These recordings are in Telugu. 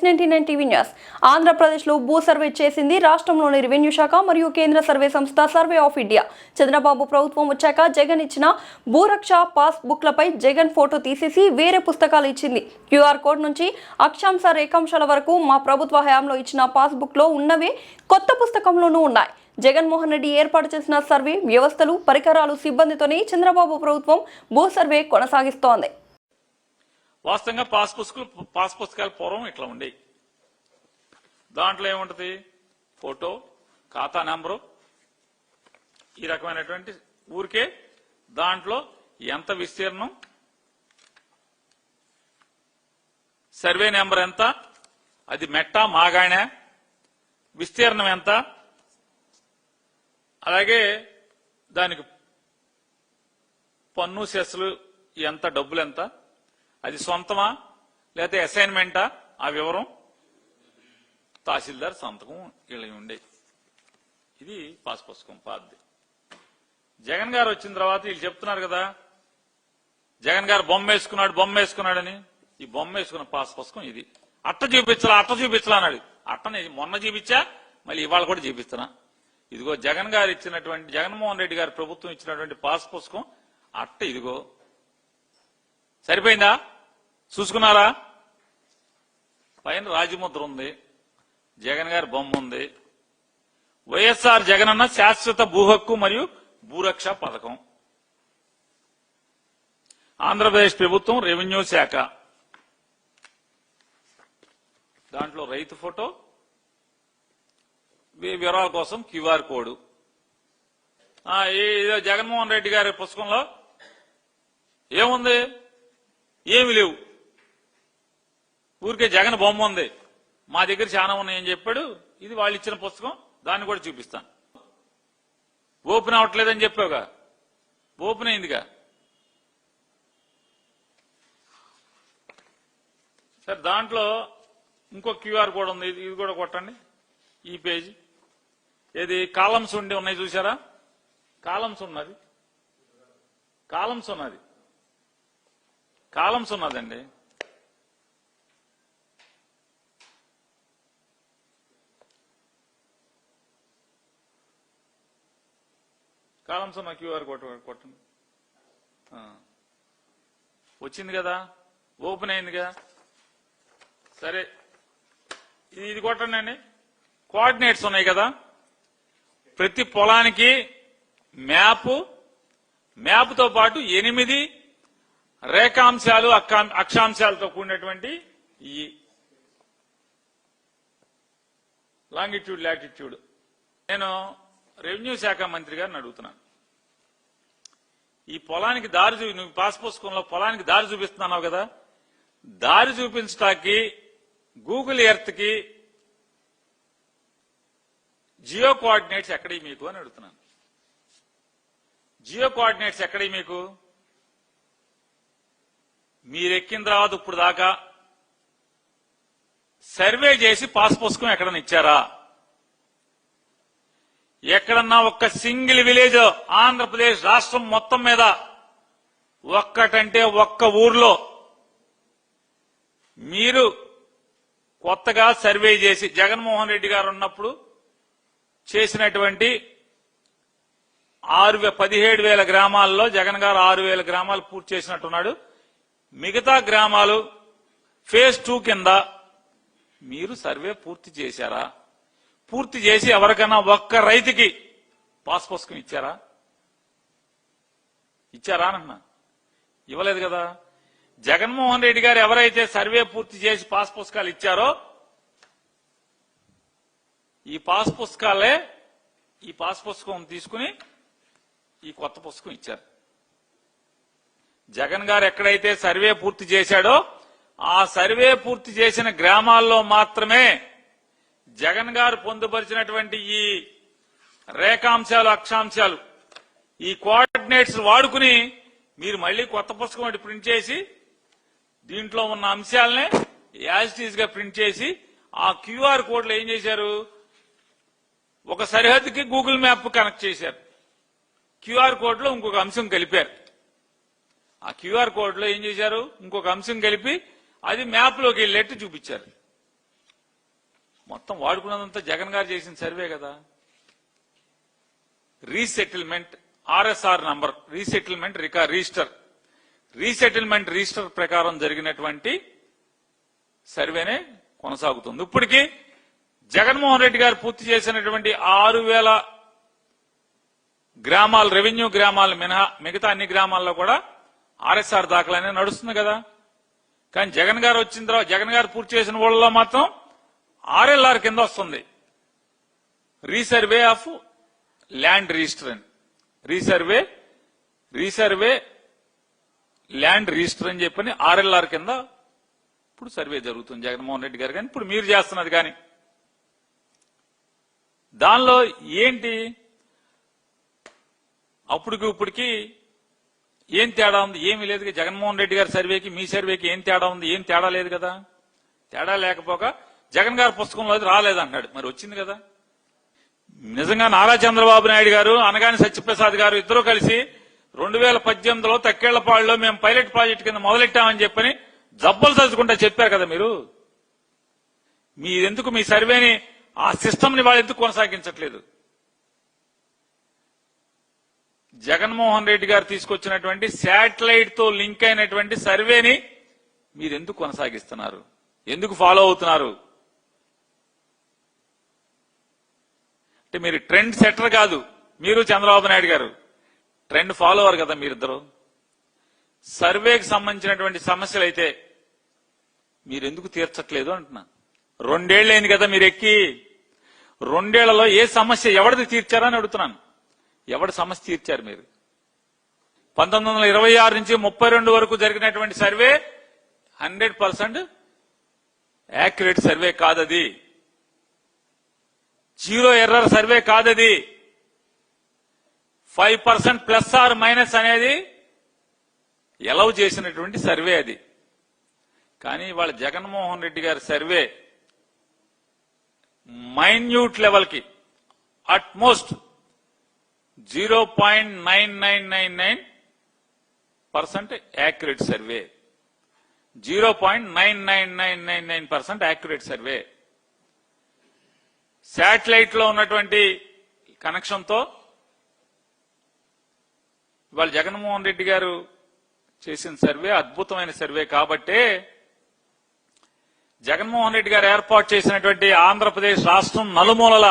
S99 TV news. ఆంధ్రప్రదేశ్లో భూ సర్వే చేసింది రాష్ట్రంలోని రెవెన్యూ శాఖ మరియు కేంద్ర సర్వే సంస్థ సర్వే ఆఫ్ ఇండియా. చంద్రబాబు ప్రభుత్వం వచ్చాక జగన్ ఇచ్చిన భూరక్ష పాస్ బుక్లపై జగన్ ఫోటో తీసేసి వేరే పుస్తకాలు ఇచ్చింది. QR కోడ్ నుంచి అక్షాంశ రేఖాంశాల వరకు మా ప్రభుత్వ హయాంలో ఇచ్చిన పాస్ బుక్ లో ఉన్నవే కొత్త పుస్తకంలోనూ ఉన్నాయి. జగన్మోహన్ రెడ్డి ఏర్పాటు చేసిన సర్వే వ్యవస్థలు, పరికరాలు, సిబ్బందితోనే చంద్రబాబు ప్రభుత్వం భూ సర్వే కొనసాగిస్తోంది. వాస్తవంగా పాస్ పుస్తకాలు పూర్వం ఇట్లా ఉండేవి. దాంట్లో ఏముంటది? ఫోటో, ఖాతా నెంబరు, ఈ రకమైనటువంటి ఊరికే దాంట్లో ఎంత విస్తీర్ణం, సర్వే నెంబర్ ఎంత, అది మెట్ట మాగాణా, విస్తీర్ణం ఎంత, అలాగే దానికి పన్ను సెస్లు ఎంత, డబ్బులు ఎంత, అది సొంతమా లేకపోతే అసైన్మెంటా, ఆ వివరం తహసీల్దార్ సంతకం ఇలా ఉండే. ఇది పాస్ పుస్తకం పాతది. జగన్ గారు వచ్చిన తర్వాత వీళ్ళు చెప్తున్నారు కదా, జగన్ గారు బొమ్మ వేసుకున్నాడని. ఈ బొమ్మ వేసుకున్న పాస్ పుస్తకం ఇది. అట్ట చూపించలా అన్నాడు. అట్టనే మొన్న చూపించా, మళ్ళీ ఇవాళ కూడా చూపిస్తున్నా. ఇదిగో జగన్ గారు ఇచ్చినటువంటి, జగన్మోహన్ రెడ్డి గారి ప్రభుత్వం ఇచ్చినటువంటి పాస్ పుస్తకం అట్ట. ఇదిగో సరిపోయిందా? చూసుకున్నారా? పైన రాజముద్ర ఉంది, జగన్ గారి బొమ్మ ఉంది. వైఎస్ఆర్ జగనన్న శాశ్వత భూ హక్కు మరియు భూరక్ష పథకం, ఆంధ్రప్రదేశ్ ప్రభుత్వం రెవెన్యూ శాఖ. దాంట్లో రైతు ఫోటో, వివరాల కోసం QR కోడ్. జగన్మోహన్ రెడ్డి గారి పుస్తకంలో ఏముంది? ఏమి లేవు. ఊరికే జగన్ బొమ్మ ఉంది. మా దగ్గర చాలా ఉన్నాయని చెప్పాడు. ఇది వాళ్ళు ఇచ్చిన పుస్తకం, దాన్ని కూడా చూపిస్తాను. ఓపెన్ అవ్వట్లేదని చెప్పావుగా, ఓపెన్ అయిందిగా. సరే, దాంట్లో ఇంకో QR కోడ్ ఉంది, ఇది కూడా కొట్టండి. ఈ పేజీ ఏది? కాలమ్స్ ఉండి ఉన్నాయి చూసారా? కాలమ్స్ ఉన్నదండి. కాలమ్స్ ఉన్న QR కొట్టండి. వచ్చింది కదా, ఓపెన్ అయిందిగా. సరే, ఇది కొట్టండి అండి. కోఆర్డినేట్స్ ఉన్నాయి కదా, ప్రతి పొలానికి మ్యాప్తో పాటు 8 రేఖాంశాలు, అక్షాంశాలతో కూడినటువంటి ఈ లాంగిట్యూడ్, లాటిట్యూడ్. నేను రెవెన్యూ శాఖ మంత్రి గారిని అడుగుతున్నాను, ఈ పొలానికి దారి నువ్వు పాస్ పుస్తకంలో పొలానికి దారి చూపిస్తున్నావు కదా, దారి చూపించడానికి గూగుల్ ఎర్త్ కి జియో కోఆర్డినేట్స్ ఎక్కడి మీకు అని అడుగుతున్నాను. జియో కోఆర్డినేట్స్ ఎక్కడి మీకు? మీరెక్కిన తర్వాత ఇప్పుడు దాకా సర్వే చేసి పాస్ పుస్తకం ఎక్కడన్నా ఇచ్చారా? ఎక్కడన్నా ఒక్క సింగిల్ విలేజ్ ఆంధ్రప్రదేశ్ రాష్ట్రం మొత్తం మీద ఒక్కటంటే ఒక్క ఊర్లో మీరు కొత్తగా సర్వే చేసి, జగన్మోహన్ రెడ్డి గారు ఉన్నప్పుడు చేసినటువంటి 17,000 గ్రామాల్లో జగన్ గారు 6,000 గ్రామాలు పూర్తి చేసినట్టున్నాడు. మిగతా గ్రామాలు ఫేజ్ 2 కింద మీరు సర్వే పూర్తి చేశారా? పూర్తి చేసి ఎవరికైనా ఒక్క రైతుకి పాస్ పుస్తకం ఇచ్చారా అన్నా? ఇవ్వలేదు కదా. జగన్మోహన్ రెడ్డి గారు ఎవరైతే సర్వే పూర్తి చేసి పాస్ పుస్తకాలు ఇచ్చారో, ఈ పాస్ పుస్తకం తీసుకుని ఈ కొత్త పుస్తకం ఇచ్చారు. జగన్ గారు ఎక్కడైతే సర్వే పూర్తి చేశాడో ఆ సర్వే పూర్తి చేసిన గ్రామాల్లో మాత్రమే జగన్ గారు పొందుపరిచినటువంటి ఈ రేఖాంశాలు, అక్షాంశాలు, ఈ కోఆర్డినేట్స్ వాడుకుని మీరు మళ్లీ కొత్త పుస్తకం ఒకటి ప్రింట్ చేసి దీంట్లో ఉన్న అంశాలనే యాజ్ ఇట్ ఈజ్ గా ప్రింట్ చేసి ఆ QR కోడ్లో ఏం చేశారు? ఒక సరిహద్దుకి గూగుల్ మ్యాప్ కనెక్ట్ చేశారు. QR కోడ్లో ఇంకొక అంశం కలిపారు. ఆ QR కోడ్లో ఏం చేశారు? ఇంకొక అంశం కలిపి అది మ్యాప్ లోకి వెళ్ళేట్టు చూపించారు. మొత్తం వాడుకున్నదంతా జగన్ గారు చేసిన సర్వే కదా. Resettlement RSR number, resettlement register ప్రకారం జరిగినటువంటి సర్వేనే కొనసాగుతుంది. ఇప్పటికీ జగన్మోహన్ రెడ్డి గారు పూర్తి చేసినటువంటి 6,000 గ్రామాలు, రెవెన్యూ గ్రామాలు మినహా మిగతా అన్ని గ్రామాల్లో కూడా ఆర్ఎస్ఆర్ దాఖలనే నడుస్తుంది కదా. కానీ జగన్ గారు వచ్చిన తర్వాత, జగన్ గారు పూర్తి చేసిన ఊళ్ళలో మాత్రం ఆర్ఎల్ఆర్ కింద వస్తుంది. రీసర్వే ఆఫ్ ల్యాండ్ రిజిస్టర్ అని, రీసర్వే ల్యాండ్ రిజిస్టర్ అని చెప్పని ఆర్ఎల్ఆర్ కింద ఇప్పుడు సర్వే జరుగుతుంది జగన్మోహన్ రెడ్డి గారు. కానీ ఇప్పుడు మీరు చేస్తున్నది కానీ దానిలో ఏంటి, అప్పటికి ఇప్పటికి ఏం తేడా ఉంది? ఏమీ లేదు. జగన్మోహన్ రెడ్డి గారి సర్వేకి మీ సర్వేకి ఏం తేడా ఉంది? ఏం తేడా లేదు కదా. తేడా లేకపోక జగన్ గారి పుస్తకంలో అది రాలేదంటున్నాడు, మరి వచ్చింది కదా. నిజంగా నారా చంద్రబాబు నాయుడు గారు, అనగాని సత్యప్రసాద్ గారు ఇద్దరూ కలిసి 2018లో తక్కేళ్లపాడులో మేము పైలట్ ప్రాజెక్ట్ కింద మొదలెట్టామని చెప్పని జబ్బలు తలుచుకుంటా చెప్పారు కదా మీరు. మీరెందుకు మీ సర్వేని, ఆ సిస్టమ్ ని వాళ్ళు ఎందుకు కొనసాగించట్లేదు? జగన్మోహన్ రెడ్డి గారు తీసుకొచ్చినటువంటి శాటిలైట్ తో లింక్ అయినటువంటి సర్వేని మీరెందుకు కొనసాగిస్తున్నారు? ఎందుకు ఫాలో అవుతున్నారు? అంటే మీరు ట్రెండ్ సెటర్ కాదు, మీరు చంద్రబాబు నాయుడు గారు ట్రెండ్ ఫాలోవర్ కదా మీరిద్దరు. సర్వేకి సంబంధించినటువంటి సమస్యలు అయితే మీరెందుకు తీర్చట్లేదు అంటున్నా. 2 ఏళ్లైంది కదా మీరు ఎక్కి. 2 ఏళ్లలో ఏ సమస్య ఎవరిది తీర్చారని అడుగుతున్నాను. ఎవరి సమస్య తీర్చారు మీరు? 1926 నుంచి 32 వరకు జరిగినటువంటి సర్వే 100% యాక్యురేట్ సర్వే కాదది. 0 ఎర్రర్ సర్వే కాదది. 5% ప్లస్ ఆర్ మైనస్ అనేది ఎలవ్ చేసినటువంటి సర్వే అది. కానీ వాళ్ళ జగన్మోహన్ రెడ్డి గారి సర్వే మైన్యూట్ లెవెల్ కి utmost 0.9999% accurate survey. 0.9999% accurate survey. Satellite లో ఉన్నటువంటి కనెక్షన్ తో ఇవాళ జగన్మోహన్ రెడ్డి గారు చేసిన సర్వే అద్భుతమైన సర్వే. కాబట్టే జగన్మోహన్ రెడ్డి గారు ఏర్పాటు చేసినటువంటి ఆంధ్రప్రదేశ్ రాష్ట్రం నలుమూలల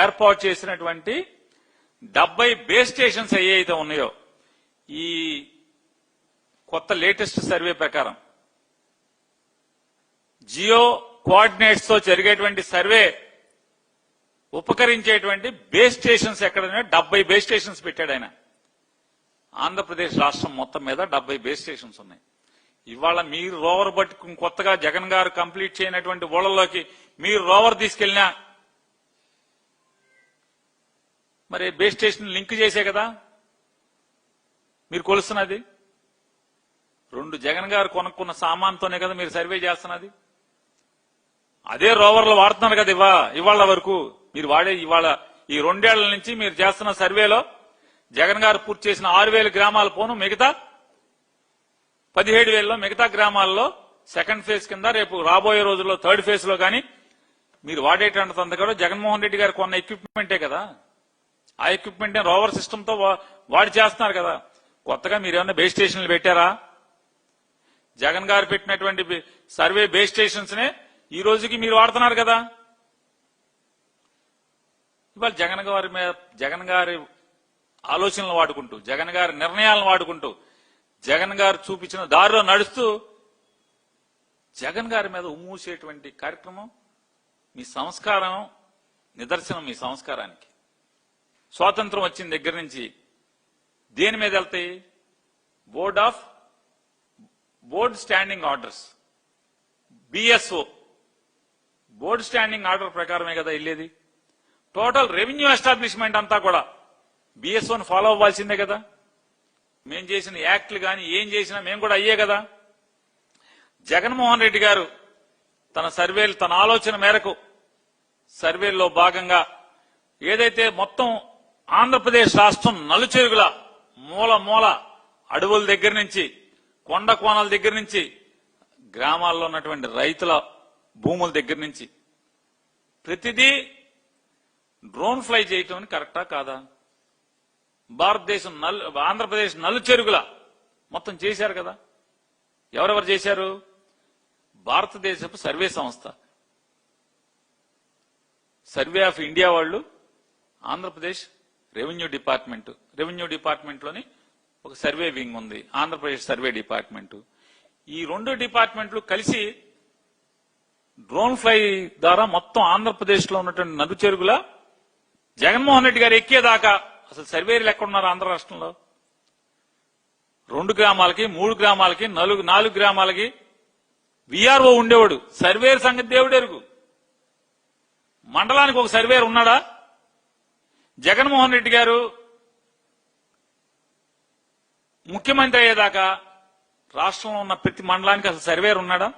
ఏర్పాటు చేసినటువంటి 70 బేస్ స్టేషన్స్ ఏవైతే ఉన్నాయో, ఈ కొత్త లేటెస్ట్ సర్వే ప్రకారం జియో కోఆర్డినేట్స్ తో జరిగేటువంటి సర్వే ఉపకరించేటువంటి బేస్ స్టేషన్స్ ఎక్కడైనా 70 బేస్ స్టేషన్స్ పెట్టాడు ఆయన. ఆంధ్రప్రదేశ్ రాష్ట్రం మొత్తం మీద 70 బేస్ స్టేషన్స్ ఉన్నాయి. ఇవాళ మీరు రోవర్ పట్టుకుని కొత్తగా జగన్ గారు కంప్లీట్ చేయనటువంటి ఊళ్ళలోకి మీరు రోవర్ తీసుకెళ్లినా మరి బేస్ స్టేషన్ లింక్ చేసే కదా మీరు కొలుస్తున్నది. 2 జగన్ గారు కొనుక్కున్న సామాన్తోనే కదా మీరు సర్వే చేస్తున్నది. అదే రోవర్లు వాడుతున్నారు కదా ఇవాళ వరకు మీరు వాడే. ఇవాళ ఈ 2 ఏళ్ల నుంచి మీరు చేస్తున్న సర్వేలో జగన్ గారు పూర్తి చేసిన 6,000 గ్రామాల పోను మిగతా 17,000లో మిగతా గ్రామాల్లో సెకండ్ ఫేజ్ కింద రేపు రాబోయే రోజుల్లో థర్డ్ ఫేజ్ లో కానీ మీరు వాడేటంత కూడా జగన్మోహన్ రెడ్డి గారు కొన్న ఎక్విప్మెంటే కదా. ఆ ఎక్విప్మెంట్ రోవర్ సిస్టమ్ తో వాడి చేస్తున్నారు కదా. కొత్తగా మీరు ఏమన్నా బేస్ స్టేషన్లు పెట్టారా? జగన్ గారు పెట్టినటువంటి సర్వే బేస్ స్టేషన్స్ నే ఈ రోజుకి మీరు వాడుతున్నారు కదా. ఇవాళ జగన్ గారి ఆలోచనలు వాడుకుంటూ, జగన్ గారి నిర్ణయాలను వాడుకుంటూ, జగన్ గారు చూపించిన దారిలో నడుస్తూ జగన్ గారి మీద ఉమ్మూసేటువంటి కార్యక్రమం మీ సంస్కారం నిదర్శనం. మీ సంస్కారానికి స్వాతంత్రం వచ్చిన దగ్గర నుంచి దేని మీద వెళ్తాయి? Board standing orders, BSO board standing order ప్రకారమే కదా వెళ్ళేది. టోటల్ రెవెన్యూ ఎస్టాబ్లిష్మెంట్ అంతా కూడా బిఎస్ఓని ఫాలో అవ్వాల్సిందే కదా. మేం చేసిన యాక్ట్లు కానీ ఏం చేసినా మేము కూడా అయ్యే కదా. జగన్మోహన్ రెడ్డి గారు తన సర్వేలు, తన ఆలోచన మేరకు సర్వేల్లో భాగంగా ఏదైతే మొత్తం ఆంధ్రప్రదేశ్ రాష్ట్రం నలుచెరుగుల మూల అడవుల దగ్గర నుంచి, కొండ కోణాల దగ్గర నుంచి, గ్రామాల్లో ఉన్నటువంటి రైతుల భూముల దగ్గర నుంచి ప్రతిదీ డ్రోన్ ఫ్లై చేయటం కరెక్టా కాదా? భారతదేశం ఆంధ్రప్రదేశ్ నలు చెరుగుల మొత్తం చేశారు కదా. ఎవరెవరు చేశారు? భారతదేశపు సర్వే సంస్థ, సర్వే ఆఫ్ ఇండియా వాళ్ళు, ఆంధ్రప్రదేశ్ రెవెన్యూ డిపార్ట్మెంట్ లోని ఒక సర్వే వింగ్ ఉంది, ఆంధ్రప్రదేశ్ సర్వే డిపార్ట్మెంట్. ఈ రెండు డిపార్ట్మెంట్లు కలిసి డ్రోన్ ఫ్లై ద్వారా మొత్తం ఆంధ్రప్రదేశ్ లో ఉన్నటువంటి నదు చెరుగుల జగన్మోహన్ రెడ్డి గారు ఎక్కేదాకా అసలు సర్వేలు ఎక్కడున్నారు ఆంధ్ర రాష్ట్రంలో? 2 గ్రామాలకి, 3 గ్రామాలకి, 4 గ్రామాలకి విఆర్ఓ ఉండేవాడు. సర్వేర్ సంగతి దేవుడెరుగు. మండలానికి ఒక సర్వేర్ ఉన్నాడా? జగన్మోహన్ రెడ్డి గారు ముఖ్యమంత్రి అయ్యేదాకా రాష్ట్రంలో ఉన్న ప్రతి మండలానికి అసలు సర్వేర్ ఉన్నాడా?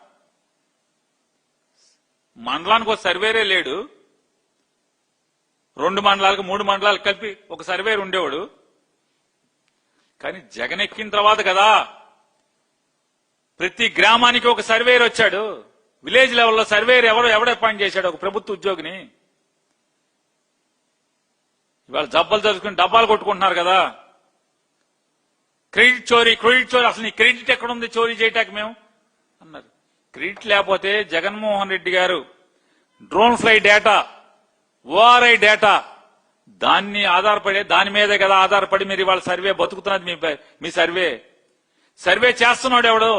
మండలానికి ఒక సర్వేరే లేడు. 2 మండలాలకు 3 మండలాలకు కలిపి ఒక సర్వేర్ ఉండేవాడు. కానీ జగన్ ఎక్కిన తర్వాత కదా ప్రతి గ్రామానికి ఒక సర్వేర్ వచ్చాడు. విలేజ్ లెవెల్లో సర్వేర్ ఎవడు అపాయింట్ చేశాడు? ఒక ప్రభుత్వ ఉద్యోగిని. ఇవాళ జబ్బలు జరుపుకుని డబ్బాలు కొట్టుకుంటున్నారు కదా. క్రెడిట్ చోరీ అసలు నీ క్రెడిట్ ఎక్కడుంది చోరీ చేయటానికి మేము అన్నారు. క్రెడిట్ లేకపోతే జగన్మోహన్ రెడ్డి గారు drone fly data, ORI data దాని మీదే కదా ఆధారపడి మీరు ఇవాళ సర్వే బతుకుతున్నది. మీ సర్వే చేస్తున్నాడు ఎవడు?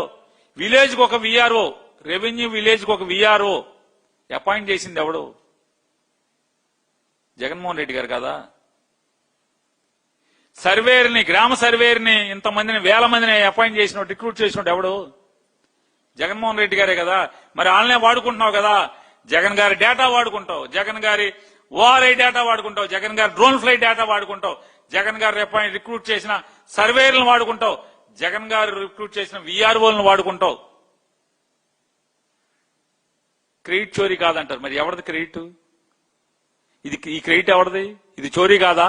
విలేజ్ కు ఒక విఆర్ఓ, రెవెన్యూ విలేజ్ కు ఒక విఆర్ఓ అపాయింట్ చేసింది ఎవడు? జగన్మోహన్ రెడ్డి గారు కదా. గ్రామ సర్వేర్ని ఇంతమందిని 1000 మందిని అపాయింట్ చేసిన రిక్రూట్ చేసినట్టు ఎవడు? జగన్మోహన్ రెడ్డి గారే కదా. మరి వాళ్ళనే వాడుకుంటున్నావు కదా. జగన్ గారి డేటా వాడుకుంటావు, జగన్ గారి ఓఆర్ఐ డేటా వాడుకుంటావు, జగన్ గారి డ్రోన్ ఫ్లై డేటా వాడుకుంటావు, జగన్ గారు రిక్రూట్ చేసిన సర్వేర్లను వాడుకుంటావు, జగన్ గారు రిక్రూట్ చేసిన విఆర్ఓలను వాడుకుంటావు. క్రెడిట్ చోరీ కాదంటారు. మరి ఎవరిది క్రెడిట్? ఈ క్రెడిట్ ఎవరిది? ఇది చోరీ కాదా?